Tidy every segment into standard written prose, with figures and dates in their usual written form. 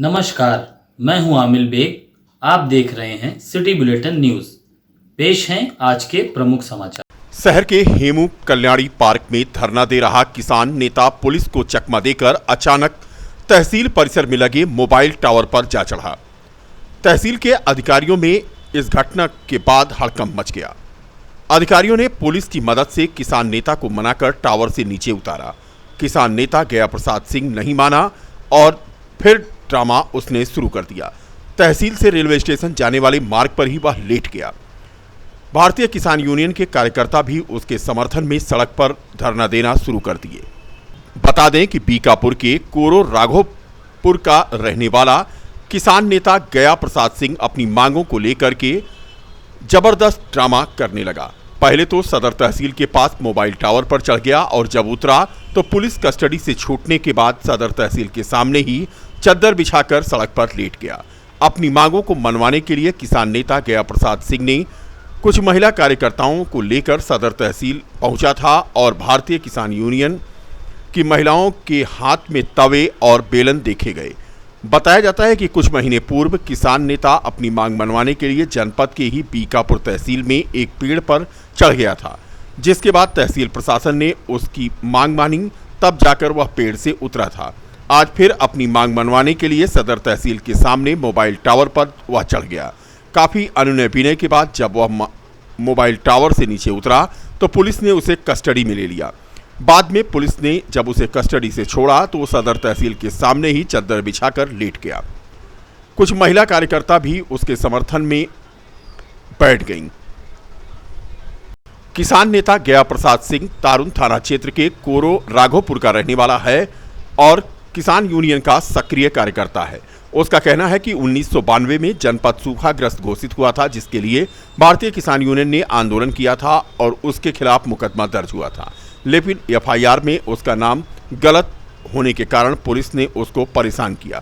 नमस्कार, मैं हूं आमिल बेग। आप देख रहे हैं सिटी बुलेटिन न्यूज। पेश हैं आज के प्रमुख समाचार। शहर के हेमू कल्याणी पार्क में धरना दे रहा किसान नेता पुलिस को चकमा देकर अचानक तहसील परिसर में लगे मोबाइल टावर पर जा चढ़ा। तहसील के अधिकारियों में इस घटना के बाद हड़कंप मच गया। अधिकारियों ने पुलिस की मदद से किसान नेता को मनाकर टावर से नीचे उतारा। किसान नेता गया प्रसाद सिंह नहीं माना और फिर ड्रामा उसने शुरू कर दिया। तहसील से रेलवे स्टेशन जाने वाले मार्ग पर ही वह लेट गया। भारतीय किसान यूनियन के कार्यकर्ता भी उसके समर्थन में सड़क पर धरना देना शुरू कर दिए। बता दें कि बीकापुर के कोरो राघोपुर का रहने वाला किसान नेता गया प्रसाद सिंह अपनी मांगों को लेकर के जबरदस्त ड्रामा करने लगा। पहले तो सदर तहसील के पास मोबाइल टावर पर चढ़ गया और जब उतरा तो पुलिस कस्टडी से छूटने के बाद सदर तहसील के सामने ही चद्दर बिछाकर सड़क पर लेट गया। अपनी मांगों को मनवाने के लिए किसान नेता गया प्रसाद सिंह ने कुछ महिला कार्यकर्ताओं को लेकर सदर तहसील पहुंचा था और भारतीय किसान यूनियन की महिलाओं के हाथ में तवे और बेलन देखे गए। बताया जाता है कि कुछ महीने पूर्व किसान नेता अपनी मांग मनवाने के लिए जनपद के ही बीकापुर तहसील में एक पेड़ पर चढ़ गया था, जिसके बाद तहसील प्रशासन ने उसकी मांग मानी, तब जाकर वह पेड़ से उतरा था। आज फिर अपनी मांग मनवाने के लिए सदर तहसील के सामने मोबाइल टावर पर वह चढ़ गया। काफी अनुनय विनय के बाद जब वह मोबाइल टावर से नीचे उतरा तो पुलिस ने उसे कस्टडी में ले लिया। बाद में पुलिस ने जब उसे कस्टडी से छोड़ा तो वो सदर तहसील के सामने ही चद्दर बिछाकर लेट गया। कुछ महिला कार्यकर्ता भी उसके समर्थन में बैठ गईं। किसान नेता गया प्रसाद सिंह तारुण थाना क्षेत्र के कोरो राघोपुर का रहने वाला है और किसान यूनियन का सक्रिय कार्यकर्ता है। उसका कहना है कि 1992 में जनपद सूखाग्रस्त घोषित हुआ था, जिसके लिए भारतीय किसान यूनियन ने आंदोलन किया था और उसके खिलाफ मुकदमा दर्ज हुआ था, लेकिन एफआईआर में उसका नाम गलत होने के कारण पुलिस ने उसको परेशान किया।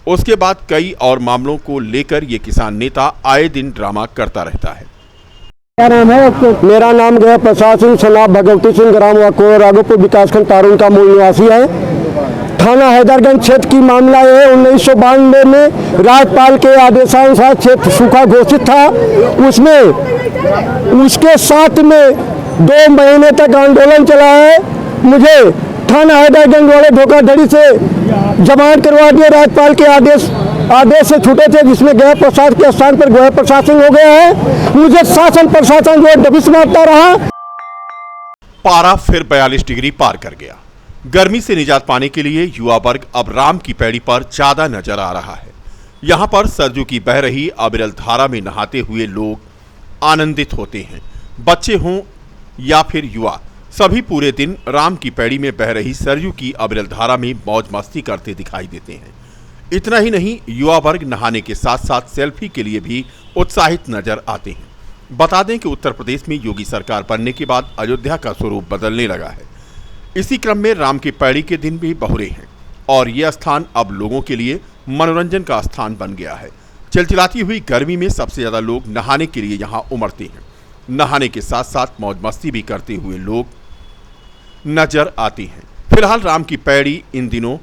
उसके बाद कई और मामलों को लेकर ये किसान नेता आए दिन ड्रामा करता रहता है। क्या नाम है आपको? मेरा नाम गया प्रसाद सिंह, सनाब भगवती सिंह, ग्राम कोरो राघोपुर विकासखंड तारुण का मूल निवासी है। थाना हैदरगंज क्षेत्र की मामला है। 1992 में राज्यपाल के आदेशानुसार क्षेत्र सूखा घोषित था। उसमें उसके साथ में 2 महीने तक आंदोलन चला है। मुझे थाना हैदरगंज वाले धोखाधड़ी से जमानत करवा दिया। राज्यपाल के आदेश से छूटे थे, जिसमें गया प्रसाद के स्थान पर गया प्रसाद सिंह हो गया है। मुझे शासन प्रशासन जो दबिश मारता रहा। पारा फिर 42 डिग्री पार कर गया। गर्मी से निजात पाने के लिए युवा वर्ग अब राम की पैड़ी पर ज्यादा नजर आ रहा है। यहाँ पर सरजू की बह रही अविरल धारा में नहाते हुए लोग आनंदित होते हैं। बच्चे हों या फिर युवा, सभी पूरे दिन राम की पैड़ी में बह रही सरजू की अविरल धारा में मौज मस्ती करते दिखाई देते हैं। इतना ही नहीं, युवा वर्ग नहाने के साथ साथ सेल्फी के लिए भी उत्साहित नजर आते हैं। बता दें कि उत्तर प्रदेश में योगी सरकार बनने के बाद अयोध्या का स्वरूप बदलने लगा है। इसी क्रम में राम की पैड़ी के दिन भी बहुरे हैं और यह स्थान अब लोगों के लिए मनोरंजन का स्थान बन गया है। चिलचिलाती हुई गर्मी में सबसे ज्यादा लोग नहाने के लिए यहाँ उमड़ते हैं। नहाने के साथ साथ मौज मस्ती भी करते हुए लोग नजर आते हैं। फिलहाल राम की पैड़ी इन दिनों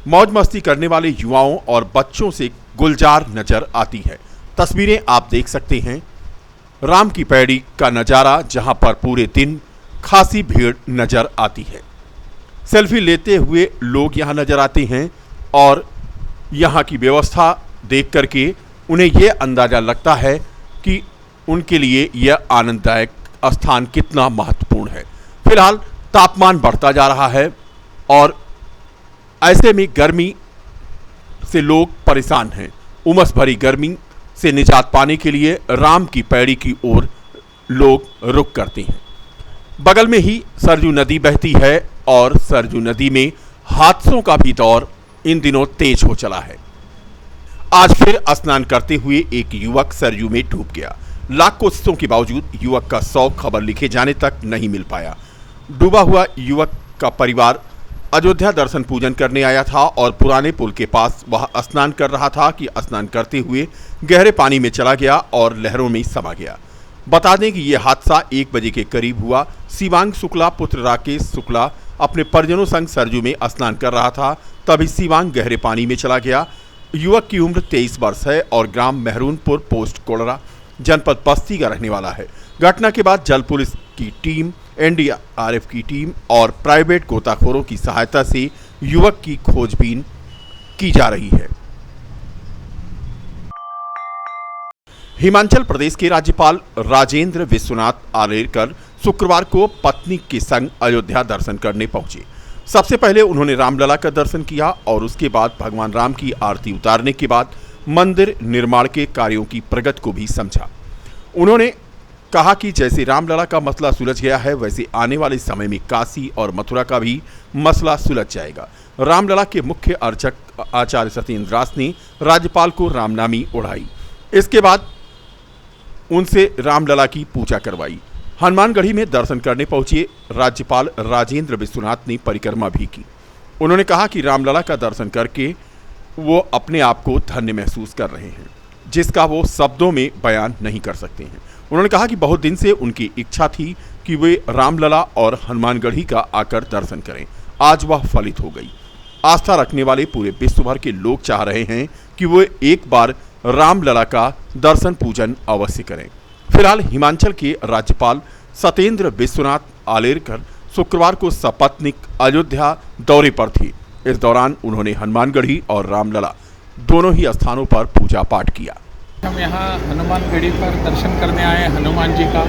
मौज मस्ती करने वाले युवाओं और बच्चों से गुलजार नजर आती है। तस्वीरें आप देख सकते हैं राम की पैड़ी का नजारा, जहां पर पूरे दिन खासी भीड़ नजर आती है। सेल्फी लेते हुए लोग यहां नजर आते हैं और यहां की व्यवस्था देख करके उन्हें यह अंदाजा लगता है कि उनके लिए यह आनंददायक स्थान कितना महत्वपूर्ण है। फिलहाल तापमान बढ़ता जा रहा है और ऐसे में गर्मी से लोग परेशान हैं। उमस भरी गर्मी से निजात पाने के लिए राम की पैड़ी की ओर लोग रुख करते हैं। बगल में ही सरजू नदी बहती है और सरजू नदी में हादसों का भी दौर इन दिनों तेज हो चला है। आज फिर स्नान करते हुए एक युवक सरजू में डूब गया। लाख कोशिशों के बावजूद युवक का शव खबर लिखे जाने तक नहीं मिल पाया। डूबा हुआ युवक का परिवार अयोध्या दर्शन पूजन करने आया था और पुराने पुल के पास वह स्नान कर रहा था कि स्नान करते हुए गहरे पानी में चला गया और लहरों में समा गया। बता दें कि यह हादसा 1 बजे के करीब हुआ। शिवांग शुक्ला पुत्र राकेश शुक्ला अपने परिजनों संग सरजू में स्नान कर रहा था तभी सीवान गहरे पानी में चला गया। युवक की उम्र 23 वर्ष है और ग्राम मेहरूनपुर पोस्ट कोड़रा जनपद बस्ती का रहने वाला है। घटना के बाद जल पुलिस की टीम, एनडीआरएफ की टीम और प्राइवेट गोताखोरों की सहायता से युवक की खोजबीन की जा रही है। हिमाचल प्रदेश के राज्यपाल राजेंद्र विश्वनाथ आर्लेकर शुक्रवार को पत्नी के संग अयोध्या दर्शन करने पहुंचे। सबसे पहले उन्होंने रामलला का दर्शन किया और उसके बाद भगवान राम की आरती उतारने के बाद मंदिर निर्माण के कार्यों की प्रगति को भी समझा। उन्होंने कहा कि जैसे रामलला का मसला सुलझ गया है, वैसे आने वाले समय में काशी और मथुरा का भी मसला सुलझ जाएगा। रामलला के मुख्य अर्चक आचार्य सत्येंद्र दास ने राज्यपाल को रामनामी ओढ़ाई। इसके बाद उनसे रामलला की पूजा करवाई। हनुमानगढ़ी में दर्शन करने पहुंचे राज्यपाल राजेंद्र विश्वनाथ ने परिक्रमा भी की। उन्होंने कहा कि रामलला का दर्शन करके वो अपने आप को धन्य महसूस कर रहे हैं, जिसका वो शब्दों में बयान नहीं कर सकते हैं। उन्होंने कहा कि बहुत दिन से उनकी इच्छा थी कि वे रामलला और हनुमानगढ़ी का आकर दर्शन करें। आज वह फलित हो गई। आस्था रखने वाले पूरे विश्व भर के लोग चाह रहे हैं कि वो एक बार रामलला का दर्शन पूजन अवश्य करें। फिलहाल हिमाचल के राज्यपाल सत्येंद्र विश्वनाथ आर्लेकर शुक्रवार को सपत्नीक अयोध्या दौरे पर थे। इस दौरान उन्होंने हनुमानगढ़ी और रामलला दोनों ही स्थानों पर पूजा पाठ किया। हम यहाँ हनुमानगढ़ी पर दर्शन करने आए हनुमान जी का,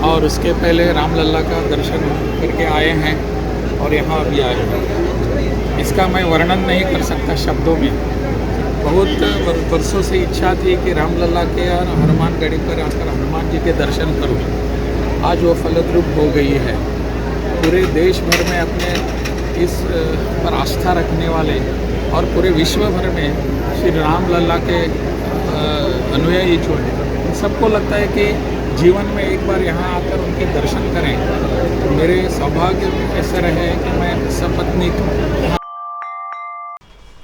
और उसके पहले रामलला का दर्शन करके आए हैं और यहाँ अभी आए हैं। इसका मैं वर्णन नहीं कर सकता शब्दों में। बहुत वर्षों से इच्छा थी कि रामलला के और हनुमानगढ़ी पर आकर हनुमान जी के दर्शन करूं। आज वो फलद्रूप हो गई है। पूरे देश भर में अपने इस पर आस्था रखने वाले और पूरे विश्व भर में श्री रामलला के अनुयायी जो हैं, सबको लगता है कि जीवन में एक बार यहाँ आकर उनके दर्शन करें। तो मेरे सौभाग्य ऐसे रहे कि मैं सपत्नी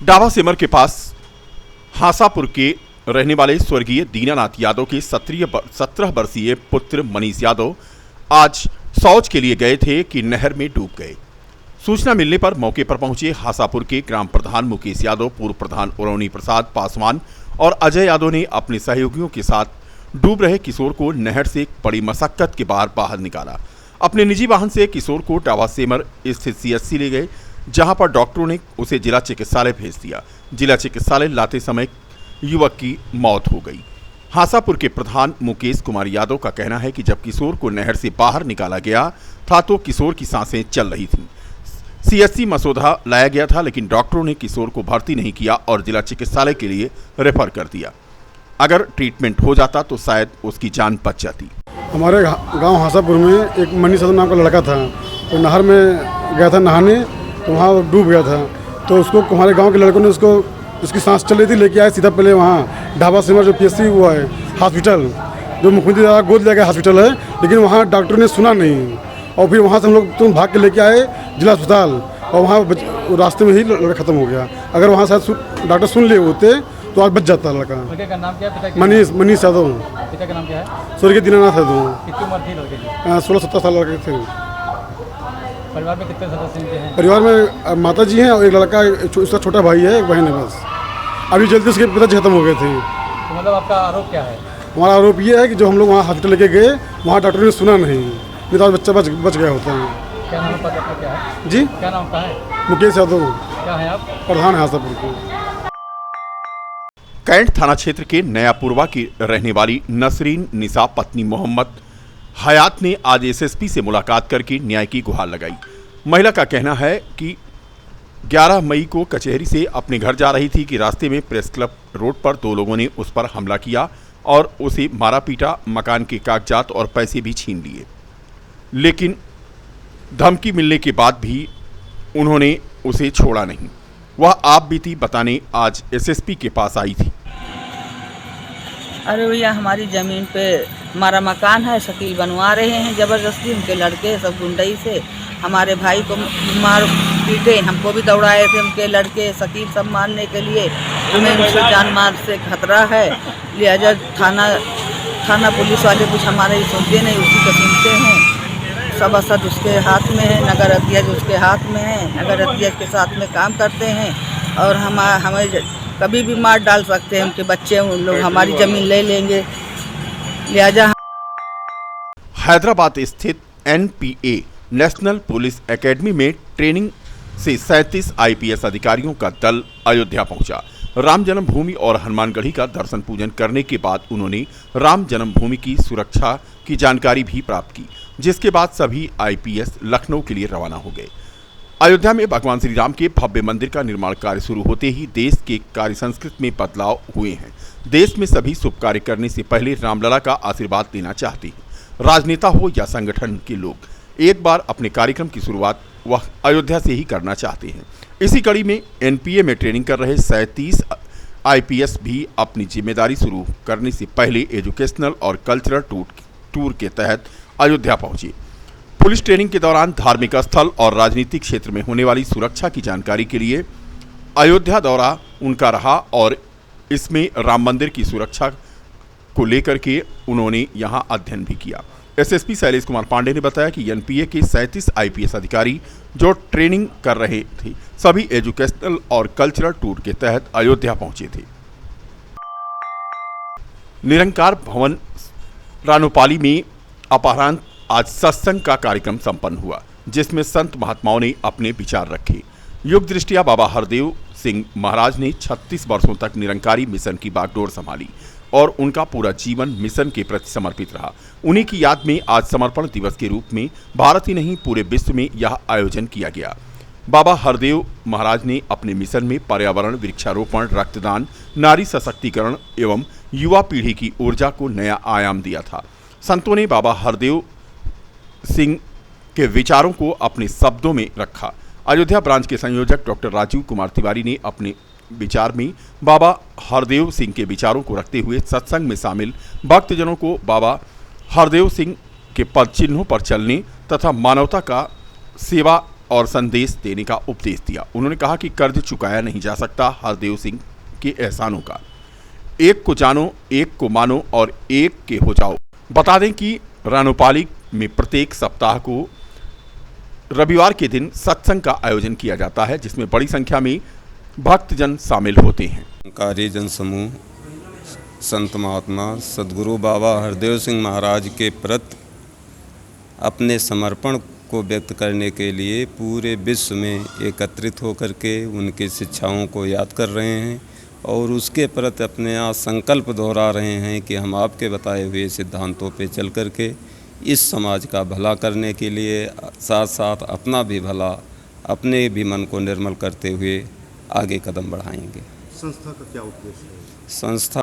डाबा सिमर के पास हासापुर के रहने वाले स्वर्गीय दीनानाथ यादव के 17 वर्षीय पुत्र मनीष यादव आज शौच के लिए गए थे कि नहर में डूब गए। सूचना मिलने पर मौके पर पहुंचे हासापुर के ग्राम प्रधान मुकेश यादव, पूर्व प्रधान उरौनी प्रसाद पासवान और अजय यादव ने अपने सहयोगियों के साथ डूब रहे किशोर को नहर से बड़ी मशक्कत के बाहर निकाला। अपने निजी वाहन से किशोर को डाबा सेमर स्थित CHC ले गए, जहां पर डॉक्टरों ने उसे जिला चिकित्सालय भेज दिया। जिला चिकित्सालय लाते समय युवक की मौत हो गई। हासापुर के प्रधान मुकेश कुमार यादव का कहना है कि जब किशोर को नहर से बाहर निकाला गया था तो किशोर की सांसें चल रही थीं। CHC मसौदा लाया गया था, लेकिन डॉक्टरों ने किशोर को भर्ती नहीं किया और जिला चिकित्सालय के लिए रेफर कर दिया। अगर ट्रीटमेंट हो जाता तो शायद उसकी जान बच जाती। हमारे गांव हासापुर में एक मनीष यादव नाम का लड़का था, तो नहर में गया था नहाने, तो वहाँ डूब गया था। तो उसको हमारे गांव के लड़कों ने उसकी सांस चल रही थी, लेके आए सीधा पहले वहाँ डाबा सिमर जो PSC हुआ है हॉस्पिटल, जो मुख्यमंत्री द्वारा गोद लिया गया हॉस्पिटल है, लेकिन वहाँ डॉक्टर ने सुना नहीं और फिर वहाँ से हम लोग तुरंत भाग के लेके आए जिला अस्पताल और वहाँ रास्ते में ही लड़का खत्म हो गया। अगर वहाँ शायद डॉक्टर सुन लिए होते तो आज बच जाता लड़का। लड़के का नाम क्या है? मनीष यादव। पिता का नाम क्या है? स्वर्गीय दीनानाथ यादव। कितनी उम्र थी लड़के की? 16-17 साल लड़के थे। परिवार में कितने सदस्य हैं? परिवार में माता जी हैं और एक लड़का, उसका छोटा भाई है, एक बहन है बस। अभी जल्दी उसके पिताजी खत्म हो गए थे। तो मतलब आपका आरोप क्या है? हमारा आरोप ये है कि जो हम लोग वहाँ हॉस्पिटल लेके गए, वहाँ डॉक्टर ने सुना नहीं तो बच्चा बच गया होता है। क्या नाम पता क्या है जी? क्या नाम का है? मुकेश यादव। क्या है आप? प्रधान है हासापुर के। कैंट थाना क्षेत्र के नयापुरवा की रहने वाली नसरीन निसा पत्नी मोहम्मद हयात ने आज SSP से मुलाकात करके न्याय की गुहार लगाई। महिला का कहना है कि 11 मई को कचहरी से अपने घर जा रही थी कि रास्ते में प्रेस क्लब रोड पर 2 लोगों ने उस पर हमला किया और उसे मारा पीटा, मकान के कागजात और पैसे भी छीन लिए। लेकिन धमकी मिलने के बाद भी उन्होंने उसे छोड़ा नहीं। वह आप बीती बताने आज SSP के पास आई थी। अरे भैया, हमारी ज़मीन पे हमारा मकान है, शकील बनवा रहे हैं ज़बरदस्ती। उनके लड़के सब गुंडई से हमारे भाई को मार पीटे, हमको भी दौड़ाए थे उनके लड़के शकील सब मारने के लिए। हमें उनसे जान मार से खतरा है, लिहाजा थाना पुलिस वाले कुछ हमारे सुनते नहीं, उसी को सुनते हैं। सभासद उसके हाथ में है, नगर अध्यक्ष उसके हाथ में है, नगर अध्यक्ष के साथ में काम करते हैं और हमें कभी भी मार डाल सकते हैं। उनके बच्चे उन लोग हमारी ज़मीन ले लेंगे, लिहाजा हैदराबाद स्थित NPA नेशनल पुलिस एकेडमी में ट्रेनिंग से 37 IPS अधिकारियों का दल अयोध्या पहुंचा। राम जन्मभूमि और हनुमानगढ़ी का दर्शन पूजन करने के बाद उन्होंने राम जन्मभूमि की सुरक्षा की जानकारी भी प्राप्त की, जिसके बाद सभी IPS लखनऊ के लिए रवाना हो गए। अयोध्या में भगवान श्री राम के भव्य मंदिर का निर्माण कार्य शुरू होते ही देश के कार्य संस्कृति में बदलाव हुए हैं। देश में सभी शुभ कार्य करने से पहले रामलला का आशीर्वाद लेना चाहते हैं। राजनेता हो या संगठन के लोग एक बार अपने कार्यक्रम की शुरुआत वह अयोध्या से ही करना चाहते हैं। इसी कड़ी में NPA में ट्रेनिंग कर रहे 37 IPS भी अपनी जिम्मेदारी शुरू करने से पहले एजुकेशनल और कल्चरल टूर के तहत अयोध्या पहुंचे। पुलिस ट्रेनिंग के दौरान धार्मिक स्थल और राजनीतिक क्षेत्र में होने वाली सुरक्षा की जानकारी के लिए अयोध्या दौरा उनका रहा और इसमें राम मंदिर की सुरक्षा को लेकर के उन्होंने यहां अध्ययन भी किया। SSP शैलेश कुमार पांडे ने बताया कि NPA के 37 IPS अधिकारी जो ट्रेनिंग कर रहे थे सभी एजुकेशनल और कल्चरल टूर के तहत अयोध्या पहुंचे थे। निरंकार भवन रानोपाली में अपराह्न आज सत्संग का कार्यक्रम संपन्न हुआ, जिसमें संत महात्माओं ने अपने विचार रखे। युग दृष्टिया बाबा हरदेव सिंह महाराज ने 36 वर्षों तक निरंकारी मिशन की बागडोर संभाली और उनका पूरा जीवन मिशन के प्रति समर्पित रहा। उन्हीं की याद में आज समर्पण दिवस के रूप में भारत ही नहीं पूरे विश्व में यह आयोजन किया गया। बाबा हरदेव महाराज ने अपने मिशन में पर्यावरण, वृक्षारोपण, रक्तदान, नारी सशक्तिकरण एवं युवा पीढ़ी की ऊर्जा को नया आयाम दिया था। संतों ने बाबा हरदेव सिंह के विचारों को अपने शब्दों में रखा। अयोध्या ब्रांच के संयोजक डॉक्टर राजीव कुमार तिवारी ने अपने विचार में बाबा हरदेव सिंह के विचारों को रखते हुए सत्संग में शामिल भक्तजनों को बाबा हरदेव सिंह के पद चिन्हों पर चलने तथा मानवता का सेवा और संदेश देने का उपदेश दिया। उन्होंने कहा कि कर्ज चुकाया नहीं जा सकता हरदेव सिंह के एहसानों का। एक को जानो, एक को मानो और एक के हो जाओ। बता दें कि रानोपाली में प्रत्येक सप्ताह को रविवार के दिन सत्संग का आयोजन किया जाता है, जिसमें बड़ी संख्या में भक्तजन शामिल होते हैं। कार्य जन समूह संत महात्मा सदगुरु बाबा हरदेव सिंह महाराज के प्रति अपने समर्पण को व्यक्त करने के लिए पूरे विश्व में एकत्रित होकर के उनकी शिक्षाओं को याद कर रहे हैं और उसके प्रति अपने यहाँ संकल्प दोहरा रहे हैं कि हम आपके बताए हुए सिद्धांतों पे चल कर के इस समाज का भला करने के लिए साथ साथ अपना भी भला, अपने भी मन को निर्मल करते हुए आगे कदम बढ़ाएंगे। संस्था का क्या उद्देश्य है? संस्था